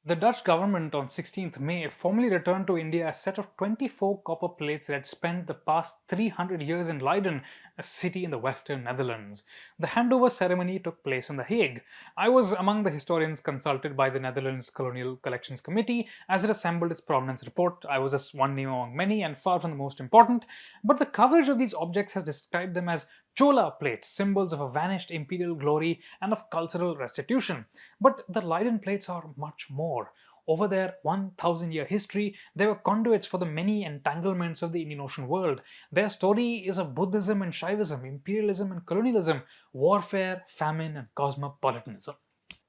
The Dutch government on 16th May formally returned to India a set of 24 copper plates that had spent the past 300 years in Leiden, a city in the western Netherlands. The handover ceremony took place in The Hague. I was among the historians consulted by the Netherlands Colonial Collections Committee as it assembled its provenance report. I was just one name among many and far from the most important, but the coverage of these objects has described them as Chola plates, symbols of a vanished imperial glory and of cultural restitution. But the Leiden plates are much more. Over their 1,000-year history, they were conduits for the many entanglements of the Indian Ocean world. Their story is of Buddhism and Shaivism, imperialism and colonialism, warfare, famine, and cosmopolitanism.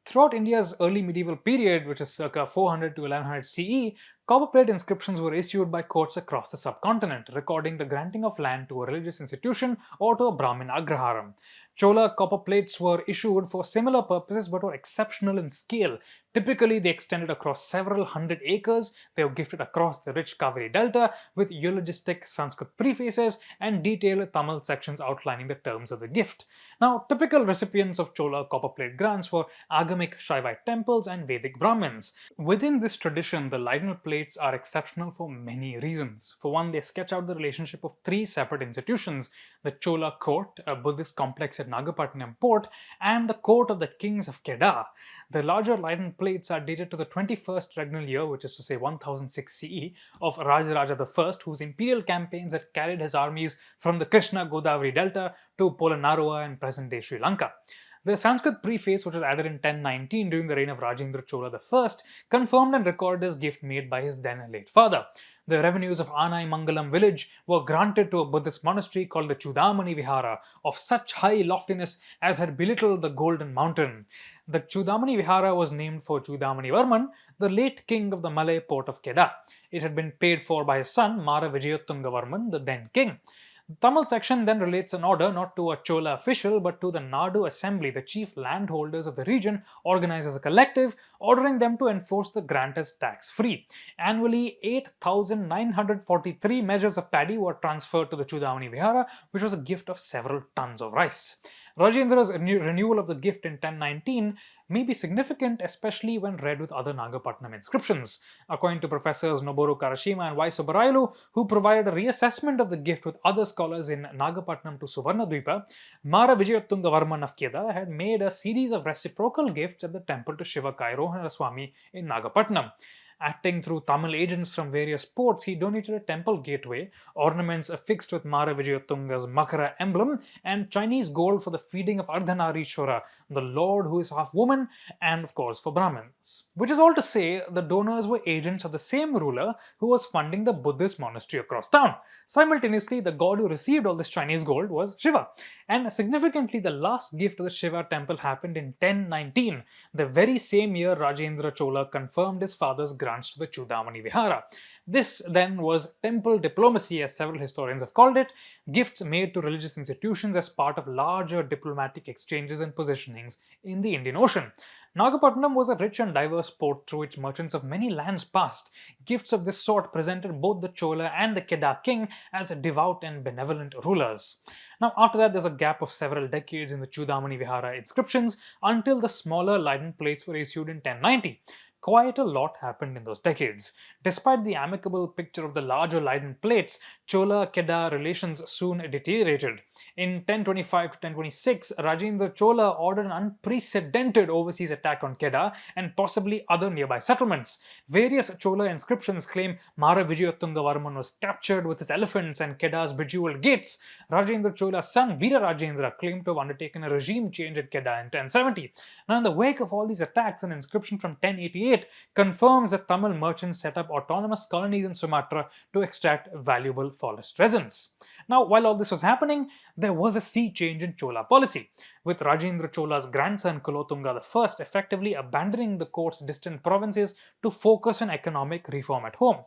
Throughout India's early medieval period, which is circa 400 to 1100 CE, copperplate inscriptions were issued by courts across the subcontinent, recording the granting of land to a religious institution or to a Brahmin agraharam. Chola copper plates were issued for similar purposes but were exceptional in scale. Typically, they extended across several hundred acres. They were gifted across the rich Kaveri Delta with eulogistic Sanskrit prefaces and detailed Tamil sections outlining the terms of the gift. Now, typical recipients of Chola copper plate grants were Agamic Shaivite temples and Vedic Brahmins. Within this tradition, the Leiden plates are exceptional for many reasons. For one, they sketch out the relationship of three separate institutions: the Chola court, a Buddhist complex at Nagapattinam port, and the court of the kings of Kedah. The larger Leiden plates are dated to the 21st regnal year, which is to say 1006 CE, of Rajaraja I, whose imperial campaigns had carried his armies from the Krishna Godavari Delta to Polonnaruwa and present-day Sri Lanka. The Sanskrit preface, which was added in 1019 during the reign of Rajendra Chola I, confirmed and recorded his gift made by his then late father. The revenues of Anai Mangalam village were granted to a Buddhist monastery called the Chudamani Vihara, of such high loftiness as had belittled the Golden Mountain. The Chudamani Vihara was named for Chudamani Varman, the late king of the Malay port of Kedah. It had been paid for by his son Mara Vijayatunga Varman, the then king. The Tamil section then relates an order not to a Chola official but to the Nadu Assembly, the chief landholders of the region, organized as a collective, ordering them to enforce the grant as tax-free. Annually, 8,943 measures of paddy were transferred to the Chudamani Vihara, which was a gift of several tons of rice. Rajendra's renewal of the gift in 1019 may be significant, especially when read with other Nagapattinam inscriptions. According to Professors Noboru Karashima and Y. Subbarayalu, who provided a reassessment of the gift with other scholars in Nagapattinam to Suvarnadvipa, Mara Vijayatunga Varman of Kedah had made a series of reciprocal gifts at the temple to Shiva Kairohana Swami in Nagapattinam. Acting through Tamil agents from various ports, he donated a temple gateway, ornaments affixed with Mara Vijayatunga's Makara emblem, and Chinese gold for the feeding of Ardhanarishwara, the lord who is half woman, and of course for Brahmins. Which is all to say, the donors were agents of the same ruler who was funding the Buddhist monastery across town. Simultaneously, the god who received all this Chinese gold was Shiva. And significantly, the last gift to the Shiva temple happened in 1019, the very same year Rajendra Chola confirmed his father's grants to the Chudamani Vihara. This then was temple diplomacy, as several historians have called it, gifts made to religious institutions as part of larger diplomatic exchanges and positionings in the Indian Ocean. Nagapattinam was a rich and diverse port through which merchants of many lands passed. Gifts of this sort presented both the Chola and the Kedah king as devout and benevolent rulers. Now, after that, there's a gap of several decades in the Chudamani Vihara inscriptions until the smaller Leiden plates were issued in 1090. Quite a lot happened in those decades. Despite the amicable picture of the larger Leiden plates, Chola-Kedah relations soon deteriorated. In 1025 to 1026, Rajendra Chola ordered an unprecedented overseas attack on Kedah and possibly other nearby settlements. Various Chola inscriptions claim Mara Vijayatunga Varman was captured with his elephants and Kedah's bejeweled gates. Rajendra Chola's son Veera Rajendra claimed to have undertaken a regime change at Kedah in 1070. Now, in the wake of all these attacks, an inscription from 1088 confirms that Tamil merchants set up autonomous colonies in Sumatra to extract valuable forest resins. Now, while all this was happening, there was a sea change in Chola policy, with Rajendra Chola's grandson Kulothunga I effectively abandoning the court's distant provinces to focus on economic reform at home.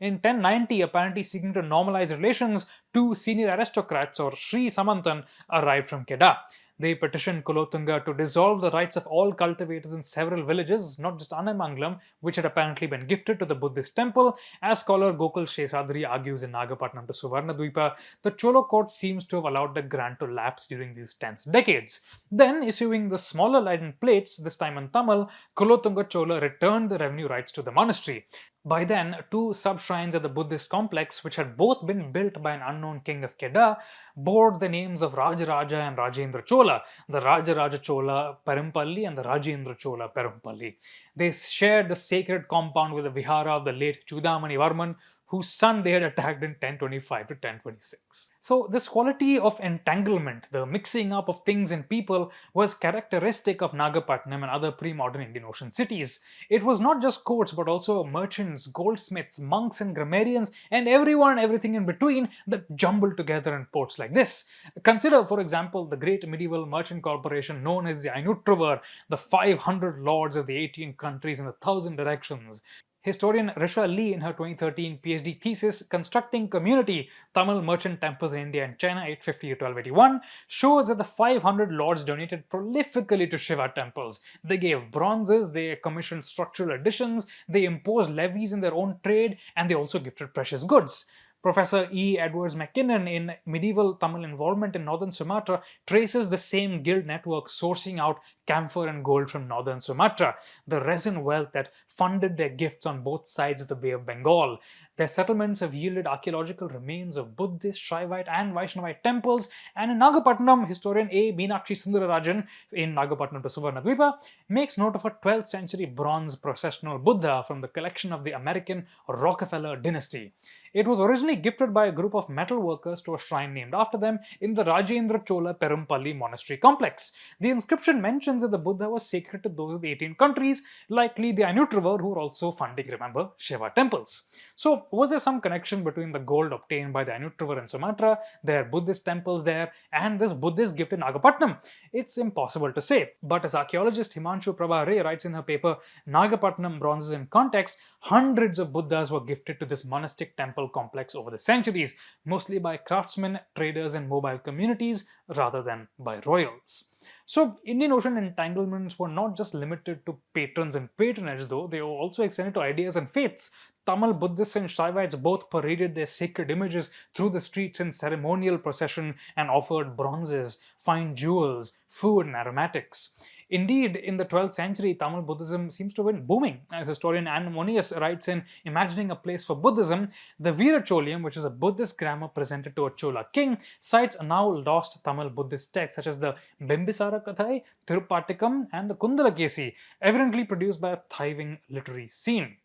In 1090, apparently seeking to normalize relations, two senior aristocrats, or Sri Samantan, arrived from Kedah. They petitioned Kulothunga to dissolve the rights of all cultivators in several villages, not just Anamangalam, which had apparently been gifted to the Buddhist temple. As scholar Gokul Shesadri argues in Nagapattinam to Suvarnadvipa, the Cholo court seems to have allowed the grant to lapse during these tense decades. Then, issuing the smaller Leiden plates, this time in Tamil, Kulothunga Chola returned the revenue rights to the monastery. By then, two sub-shrines at the Buddhist complex, which had both been built by an unknown king of Kedah, bore the names of Rajaraja and Rajendra Chola, the Rajaraja Chola Perumpalli and the Rajendra Chola Perumpalli. They shared the sacred compound with the vihara of the late Chudamani Varman, whose son they had attacked in 1025 to 1026. So this quality of entanglement, the mixing up of things and people, was characteristic of Nagapattinam and other pre-modern Indian Ocean cities. It was not just courts but also merchants, goldsmiths, monks and grammarians and everyone and everything in between that jumbled together in ports like this. Consider, for example, the great medieval merchant corporation known as the Ainutrover, the 500 lords of the 18 countries in 1,000 directions. Historian Risha Lee, in her 2013 PhD thesis, Constructing Community, Tamil Merchant Temples in India and China 850 to 1281, shows that the 500 lords donated prolifically to Shiva temples. They gave bronzes, they commissioned structural additions, they imposed levies in their own trade, and they also gifted precious goods. Professor E. Edwards McKinnon, in Medieval Tamil Involvement in Northern Sumatra, traces the same guild network sourcing out camphor and gold from Northern Sumatra, the resin wealth that funded their gifts on both sides of the Bay of Bengal. Their settlements have yielded archaeological remains of Buddhist, Shaivite and Vaishnavite temples, and in Nagapattinam, historian A. Meenakshi Sundararajan, in Nagapattinam to Suvarnadvipa, makes note of a 12th century bronze processional Buddha from the collection of the American Rockefeller dynasty. It was originally gifted by a group of metal workers to a shrine named after them in the Rajendra Chola Perumpalli monastery complex. The inscription mentions that the Buddha was sacred to those of the 18 countries, likely the Ainutrover, who were also funding, remember, Shiva temples. So, was there some connection between the gold obtained by the Ainutrover in Sumatra, their Buddhist temples there, and this Buddhist gift in Nagapattinam? It's impossible to say, but as archaeologist Himanshu Prabha Ray writes in her paper Nagapattinam Bronzes in Context, hundreds of Buddhas were gifted to this monastic temple complex over the centuries, mostly by craftsmen, traders and mobile communities rather than by royals. So Indian Ocean entanglements were not just limited to patrons and patronage though, they were also extended to ideas and faiths. Tamil Buddhists and Shaivites both paraded their sacred images through the streets in ceremonial procession and offered bronzes, fine jewels, food and aromatics. Indeed, in the 12th century, Tamil Buddhism seems to have been booming. As historian Anne Monius writes in Imagining a Place for Buddhism, the Veeracholium, which is a Buddhist grammar presented to a Chola king, cites now lost Tamil Buddhist texts such as the Bimbisara Kathai, Tirupattikam and the Kundalakesi, evidently produced by a thriving literary scene.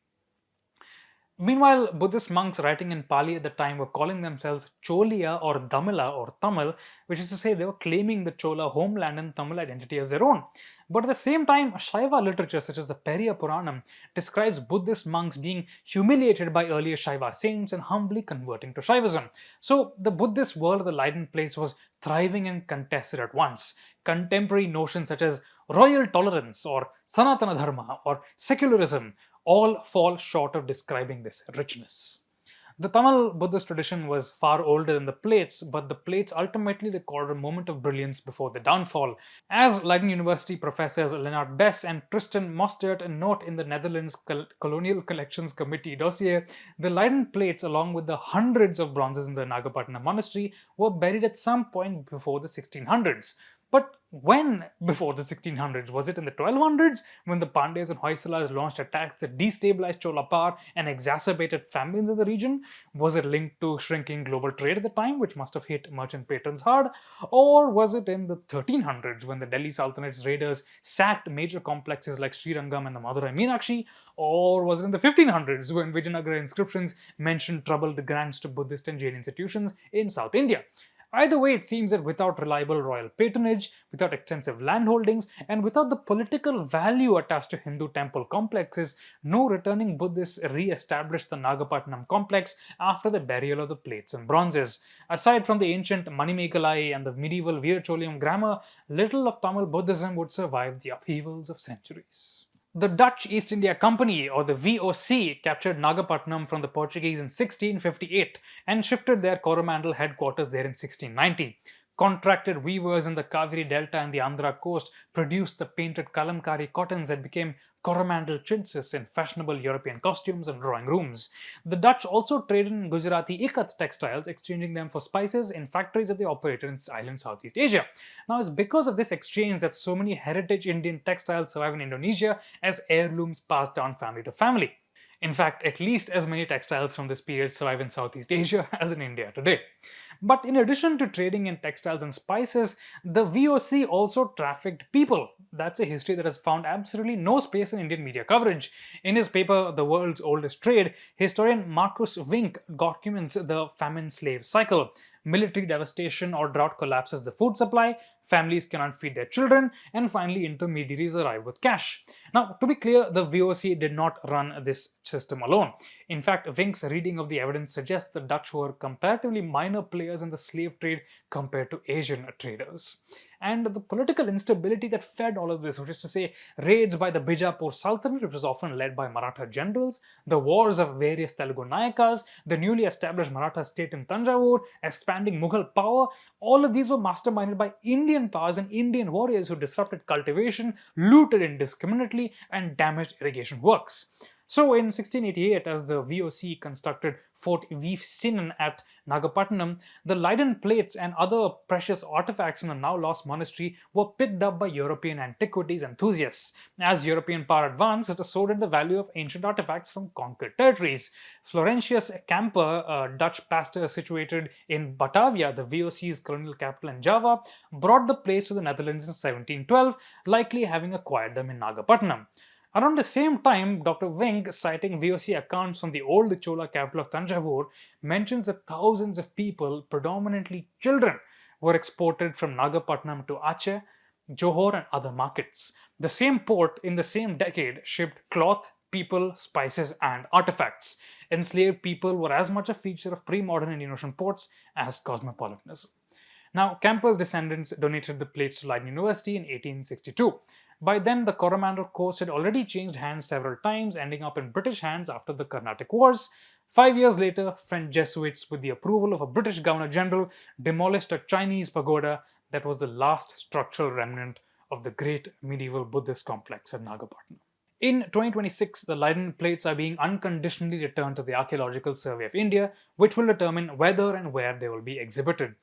Meanwhile, Buddhist monks writing in Pali at the time were calling themselves Cholia or Damila or Tamil, which is to say they were claiming the Chola homeland and Tamil identity as their own. But at the same time, Shaiva literature such as the Periya Puranam describes Buddhist monks being humiliated by earlier Shaiva saints and humbly converting to Shaivism. So the Buddhist world of the Leiden Plates was thriving and contested at once. Contemporary notions such as royal tolerance or Sanatana Dharma or secularism all fall short of describing this richness. The Tamil Buddhist tradition was far older than the plates, but the plates ultimately recorded a moment of brilliance before the downfall. As Leiden University professors Leonard Bess and Tristan Mostert note in the Netherlands Colonial Collections Committee dossier, the Leiden plates, along with the hundreds of bronzes in the Nagapattinam monastery, were buried at some point before the 1600s. But when before the 1600s? Was it in the 1200s when the Pandyas and Hoysalas launched attacks that destabilized Chola power and exacerbated famines in the region? Was it linked to shrinking global trade at the time, which must have hit merchant patrons hard? Or was it in the 1300s when the Delhi Sultanate's raiders sacked major complexes like Srirangam and the Madurai Meenakshi? Or was it in the 1500s when Vijayanagara inscriptions mentioned troubled grants to Buddhist and Jain institutions in South India? Either way, it seems that without reliable royal patronage, without extensive landholdings, and without the political value attached to Hindu temple complexes, no returning Buddhists re-established the Nagapattinam complex after the burial of the plates and bronzes. Aside from the ancient Manimekalai and the medieval Veeracholium grammar, little of Tamil Buddhism would survive the upheavals of centuries. The Dutch East India Company, or the VOC, captured Nagapattinam from the Portuguese in 1658 and shifted their Coromandel headquarters there in 1690. Contracted weavers in the Kaveri Delta and the Andhra coast produced the painted kalamkari cottons that became Coromandel chintzes in fashionable European costumes and drawing rooms. The Dutch also traded in Gujarati ikat textiles, exchanging them for spices in factories that they operated in island Southeast Asia. Now, it's because of this exchange that so many heritage Indian textiles survive in Indonesia as heirlooms passed down family to family. In fact, at least as many textiles from this period survive in Southeast Asia as in India today. But in addition to trading in textiles and spices, the VOC also trafficked people. That's a history that has found absolutely no space in Indian media coverage. In his paper, The World's Oldest Trade, historian Marcus Wink documents the famine slave cycle. Military devastation or drought collapses the food supply, families cannot feed their children, and finally intermediaries arrive with cash. Now, to be clear, the VOC did not run this system alone. In fact, Wink's reading of the evidence suggests the Dutch were comparatively minor players in the slave trade compared to Asian traders. And the political instability that fed all of this, which is to say, raids by the Bijapur Sultanate, which was often led by Maratha generals, the wars of various Telugu Nayakas, the newly established Maratha state in Tanjavur, expanding Mughal power, all of these were masterminded by Indian powers and Indian warriors who disrupted cultivation, looted indiscriminately, and damaged irrigation works. So in 1688, as the VOC constructed Fort Veefsinen at Nagapattinam, the Leiden Plates and other precious artifacts in the now lost monastery were picked up by European antiquities enthusiasts. As European power advanced, so did the value of ancient artifacts from conquered territories. Florentius Camper, a Dutch pastor situated in Batavia, the VOC's colonial capital in Java, brought the plates to the Netherlands in 1712, likely having acquired them in Nagapattinam. Around the same time, Dr. Wink, citing VOC accounts from the old Chola capital of Tanjavur, mentions that thousands of people, predominantly children, were exported from Nagapattinam to Aceh, Johor, and other markets. The same port in the same decade shipped cloth, people, spices, and artifacts. Enslaved people were as much a feature of pre-modern Indian Ocean ports as cosmopolitanism. Now, Camper's descendants donated the plates to Leiden University in 1862. By then, the Coromandel coast had already changed hands several times, ending up in British hands after the Carnatic Wars. 5 years later, French Jesuits, with the approval of a British Governor General, demolished a Chinese pagoda that was the last structural remnant of the great medieval Buddhist complex at Nagapattinam. In 2026, the Leiden Plates are being unconditionally returned to the Archaeological Survey of India, which will determine whether and where they will be exhibited.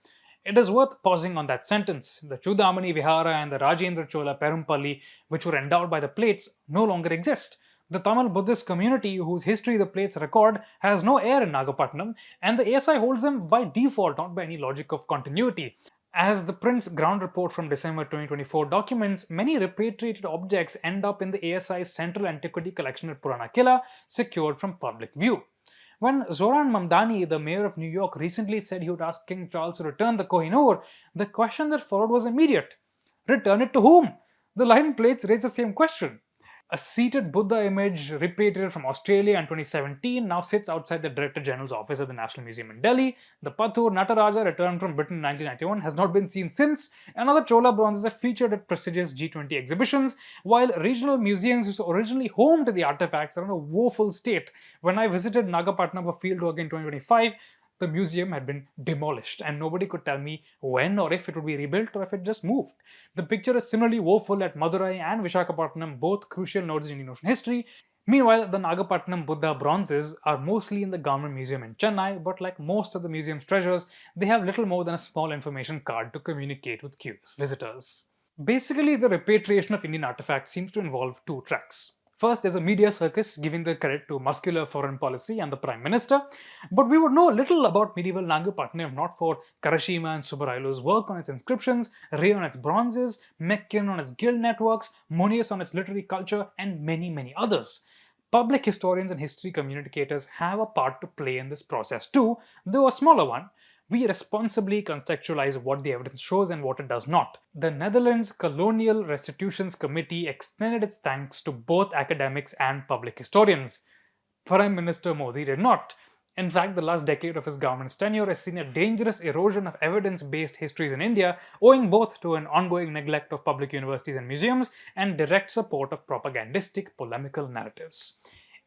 It is worth pausing on that sentence. The Chudamani Vihara and the Rajendra Chola Perumpalli, which were endowed by the plates, no longer exist. The Tamil Buddhist community, whose history the plates record, has no heir in Nagapattinam, and the ASI holds them by default, not by any logic of continuity. As the Print's ground report from December 2024 documents, many repatriated objects end up in the ASI's Central Antiquity Collection at Purana Killa, secured from public view. When Zoran Mamdani, the mayor of New York, recently said he would ask King Charles to return the Kohinoor, the question that followed was immediate. Return it to whom? The Leiden Plates raise the same question. A seated Buddha image repatriated from Australia in 2017 now sits outside the Director General's office at the National Museum in Delhi. The Pathur Nataraja, returned from Britain in 1991, has not been seen since, and other Chola bronzes are featured at prestigious G20 exhibitions, while regional museums, which were originally home to the artifacts, are in a woeful state. When I visited Nagapattinam for fieldwork in 2025, the museum had been demolished and nobody could tell me when or if it would be rebuilt or if it just moved. The picture is similarly woeful at Madurai and Visakhapatnam, both crucial nodes in Indian Ocean history. Meanwhile, the Nagapattinam Buddha bronzes are mostly in the Government Museum in Chennai, but like most of the museum's treasures, they have little more than a small information card to communicate with curious visitors. Basically, the repatriation of Indian artifacts seems to involve two tracks. First, is a media circus giving the credit to muscular foreign policy and the Prime Minister, but we would know little about medieval Nagapattinam not for Karashima and Subarailu's work on its inscriptions, Ray on its bronzes, Meccan on its guild networks, Monius on its literary culture, and many, many others. Public historians and history communicators have a part to play in this process too, though a smaller one. We responsibly contextualize what the evidence shows and what it does not. The Netherlands Colonial Restitutions Committee extended its thanks to both academics and public historians. Prime Minister Modi did not. In fact, the last decade of his government's tenure has seen a dangerous erosion of evidence-based histories in India, owing both to an ongoing neglect of public universities and museums and direct support of propagandistic polemical narratives.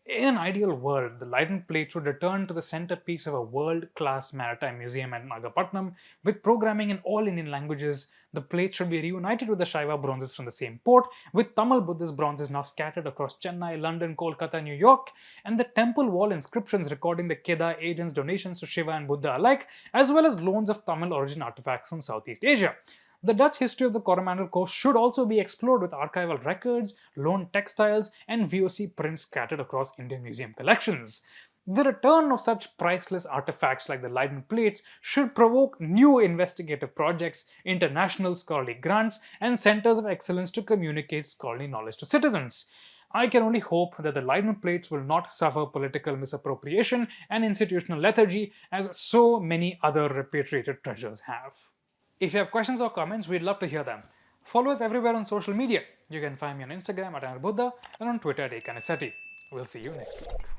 In an ideal world, the Leiden Plates would return to the centerpiece of a world-class maritime museum at Nagapattinam with programming in all Indian languages. The plates should be reunited with the Shaiva bronzes from the same port, with Tamil Buddhist bronzes now scattered across Chennai, London, Kolkata, New York, and the temple wall inscriptions recording the Kedah agents' donations to Shiva and Buddha alike, as well as loans of Tamil origin artifacts from Southeast Asia. The Dutch history of the Coromandel coast should also be explored with archival records, loaned textiles, and VOC prints scattered across Indian museum collections. The return of such priceless artifacts like the Leiden Plates should provoke new investigative projects, international scholarly grants, and centers of excellence to communicate scholarly knowledge to citizens. I can only hope that the Leiden Plates will not suffer political misappropriation and institutional lethargy as so many other repatriated treasures have. If you have questions or comments, we'd love to hear them. Follow us everywhere on social media. You can find me on Instagram at Anirudh and on Twitter at Kanisetti. We'll see you next week.